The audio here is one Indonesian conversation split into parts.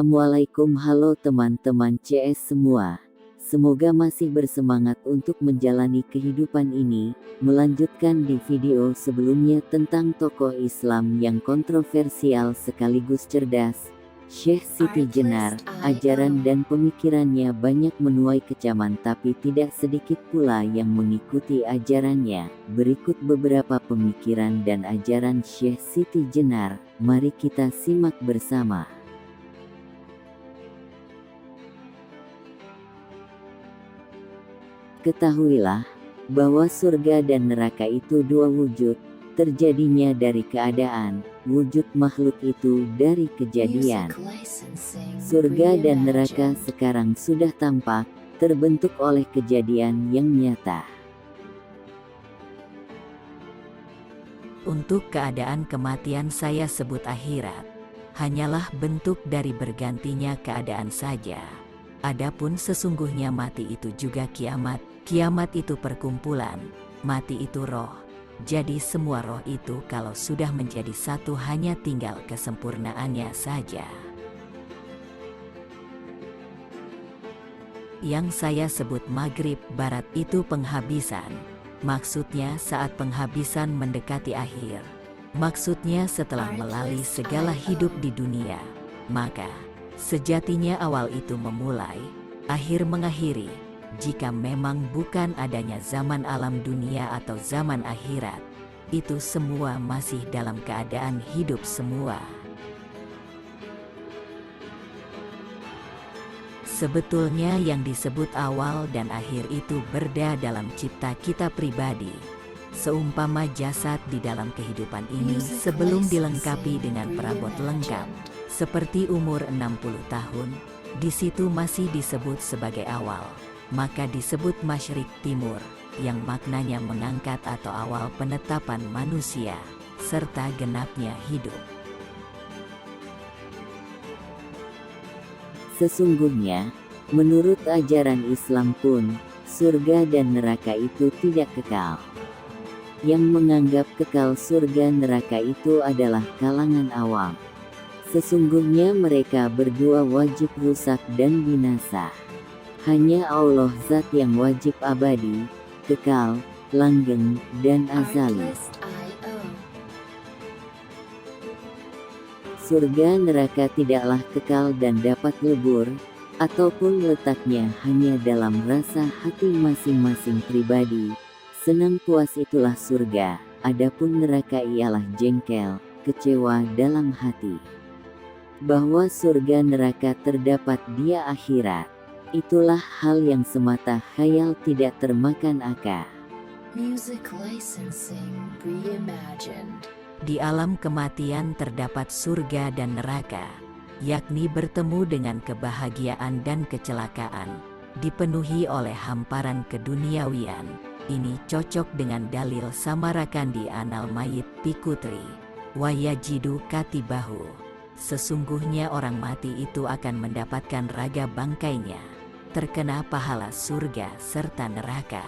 Assalamualaikum, halo teman-teman CS semua. Semoga masih bersemangat untuk menjalani kehidupan ini. Melanjutkan di video sebelumnya tentang tokoh Islam yang kontroversial sekaligus cerdas, Syekh Siti Jenar. Ajaran dan pemikirannya banyak menuai kecaman, tapi tidak sedikit pula yang mengikuti ajarannya. Berikut beberapa pemikiran dan ajaran Syekh Siti Jenar. Mari kita simak bersama. Ketahuilah bahwa surga dan neraka itu dua wujud, terjadinya dari keadaan. Wujud makhluk itu dari kejadian. Surga dan neraka sekarang sudah tampak, terbentuk oleh kejadian yang nyata. Untuk keadaan kematian saya sebut akhirat, hanyalah bentuk dari bergantinya keadaan saja. Adapun sesungguhnya mati itu juga kiamat, kiamat itu perkumpulan, mati itu roh. Jadi semua roh itu kalau sudah menjadi satu hanya tinggal kesempurnaannya saja. Yang saya sebut maghrib barat itu penghabisan. Maksudnya saat penghabisan mendekati akhir. Maksudnya setelah melalui segala hidup di dunia, maka sejatinya awal itu memulai, akhir mengakhiri. Jika memang bukan adanya zaman alam dunia atau zaman akhirat, itu semua masih dalam keadaan hidup semua. Sebetulnya yang disebut awal dan akhir itu berada dalam cipta kita pribadi. Seumpama jasad di dalam kehidupan ini sebelum dilengkapi dengan perabot lengkap, seperti umur 60 tahun, di situ masih disebut sebagai awal, maka disebut masyrik timur, yang maknanya mengangkat atau awal penetapan manusia, serta genapnya hidup. Sesungguhnya, menurut ajaran Islam pun, surga dan neraka itu tidak kekal. Yang menganggap kekal surga neraka itu adalah kalangan awam. Sesungguhnya mereka berdua wajib rusak dan binasa. Hanya Allah zat yang wajib abadi, kekal, langgeng, dan azali. Surga neraka tidaklah kekal dan dapat lebur, ataupun letaknya hanya dalam rasa hati masing-masing pribadi. Senang puas itulah surga, adapun neraka ialah jengkel, kecewa dalam hati. Bahwa surga neraka terdapat di akhirat, itulah hal yang semata khayal tidak termakan akal. Music licensing reimagined. Di alam kematian terdapat surga dan neraka, yakni bertemu dengan kebahagiaan dan kecelakaan, dipenuhi oleh hamparan keduniawian. Ini cocok dengan dalil Samarakandi Anal Mayit Pikutri, Wayajidu Katibahu. Sesungguhnya orang mati itu akan mendapatkan raga bangkainya, terkena pahala surga serta neraka.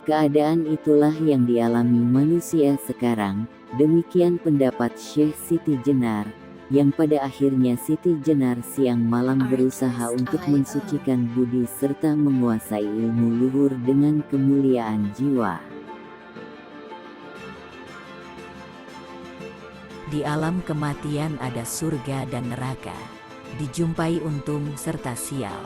Keadaan itulah yang dialami manusia sekarang, demikian pendapat Syekh Siti Jenar, yang pada akhirnya Siti Jenar siang malam berusaha untuk mensucikan budi serta menguasai ilmu luhur dengan kemuliaan jiwa. Di alam kematian ada surga dan neraka, dijumpai untung serta sial.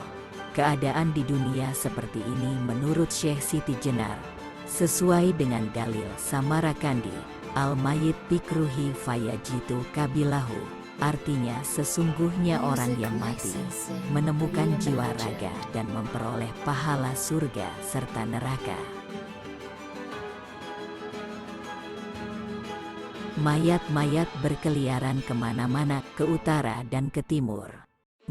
Keadaan di dunia seperti ini menurut Syekh Siti Jenar, sesuai dengan dalil Samarakandi, Al-Mayit Pikruhi Fayajitu Kabilahu, artinya sesungguhnya orang yang mati, menemukan jiwa raga dan memperoleh pahala surga serta neraka. Mayat-mayat berkeliaran kemana-mana, ke utara dan ke timur,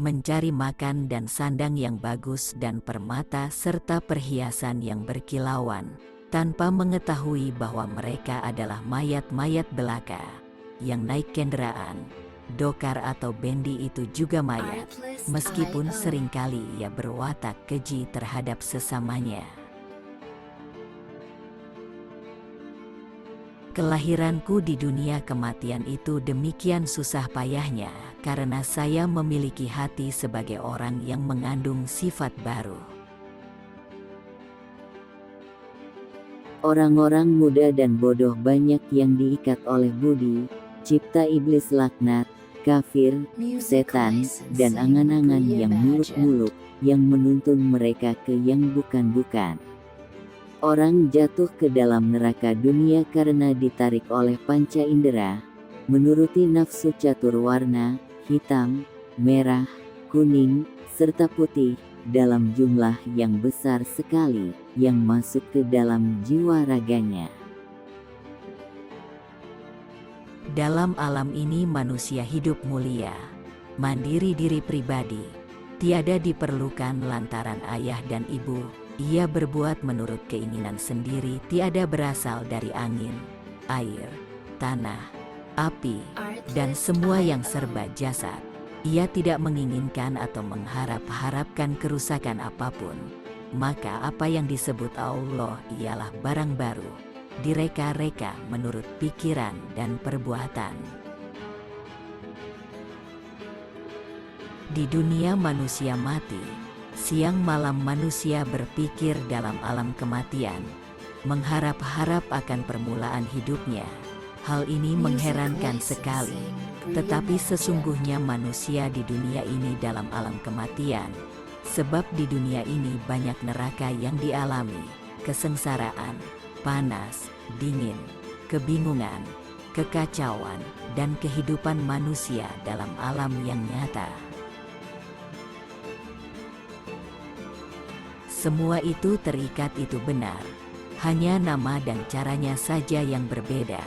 mencari makan dan sandang yang bagus dan permata serta perhiasan yang berkilauan, tanpa mengetahui bahwa mereka adalah mayat-mayat belaka, yang naik kendaraan, dokar atau bendi itu juga mayat, meskipun seringkali ia berwatak keji terhadap sesamanya. Kelahiranku di dunia kematian itu demikian susah payahnya karena saya memiliki hati sebagai orang yang mengandung sifat baru. Orang-orang muda dan bodoh banyak yang diikat oleh budi, cipta iblis laknat, kafir, Music setan, dan licensing angan-angan yang reimagined. muluk-muluk, yang menuntun mereka ke yang bukan-bukan. Orang jatuh ke dalam neraka dunia karena ditarik oleh panca indera, menuruti nafsu catur warna, hitam, merah, kuning, serta putih, dalam jumlah yang besar sekali, yang masuk ke dalam jiwa raganya. Dalam alam ini manusia hidup mulia, mandiri diri pribadi, tiada diperlukan lantaran ayah dan ibu. Ia berbuat menurut keinginan sendiri, tiada berasal dari angin, air, tanah, api, dan semua yang serba jasad. Ia tidak menginginkan atau mengharap-harapkan kerusakan apapun. Maka apa yang disebut Allah ialah barang baru, direka-reka menurut pikiran dan perbuatan. Di dunia manusia mati, siang malam manusia berpikir dalam alam kematian, mengharap-harap akan permulaan hidupnya. Hal ini mengherankan sekali, tetapi sesungguhnya manusia di dunia ini dalam alam kematian, sebab di dunia ini banyak neraka yang dialami, kesengsaraan, panas, dingin, kebingungan, kekacauan, dan kehidupan manusia dalam alam yang nyata. Semua itu terikat, itu benar. Hanya nama dan caranya saja yang berbeda.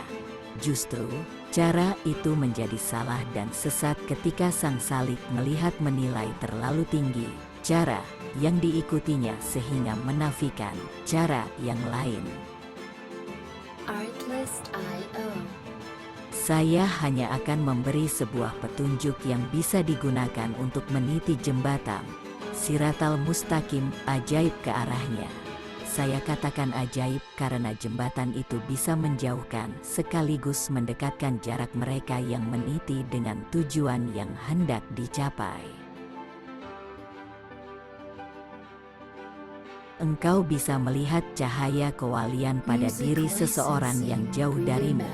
Justru, cara itu menjadi salah dan sesat ketika sang salik melihat menilai terlalu tinggi cara yang diikutinya sehingga menafikan cara yang lain. Artlist.io. Saya hanya akan memberi sebuah petunjuk yang bisa digunakan untuk meniti jembatan Siratal Mustaqim, ajaib ke arahnya. Saya katakan ajaib karena jembatan itu bisa menjauhkan sekaligus mendekatkan jarak mereka yang meniti dengan tujuan yang hendak dicapai. Engkau bisa melihat cahaya kewalian pada diri seseorang yang jauh darimu.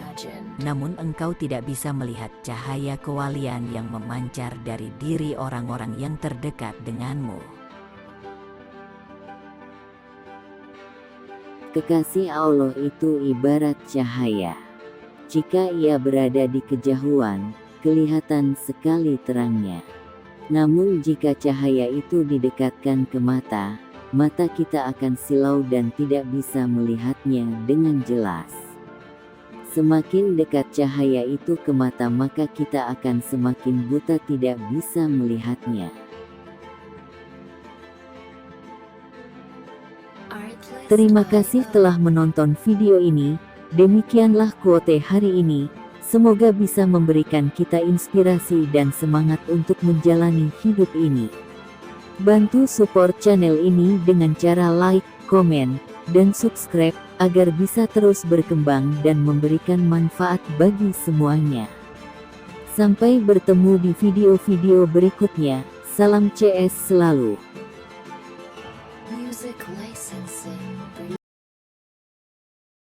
Namun engkau tidak bisa melihat cahaya kewalian yang memancar dari diri orang-orang yang terdekat denganmu. Kekasih Allah itu ibarat cahaya. Jika ia berada di kejauhan, kelihatan sekali terangnya. Namun jika cahaya itu didekatkan ke mata, mata kita akan silau dan tidak bisa melihatnya dengan jelas. Semakin dekat cahaya itu ke mata, maka kita akan semakin buta, tidak bisa melihatnya. Terima kasih telah menonton video ini. Demikianlah quote hari ini. Semoga bisa memberikan kita inspirasi dan semangat untuk menjalani hidup ini. Bantu support channel ini dengan cara like, komen, dan subscribe, agar bisa terus berkembang dan memberikan manfaat bagi semuanya. Sampai bertemu di video-video berikutnya. Salam CS selalu. Music licensing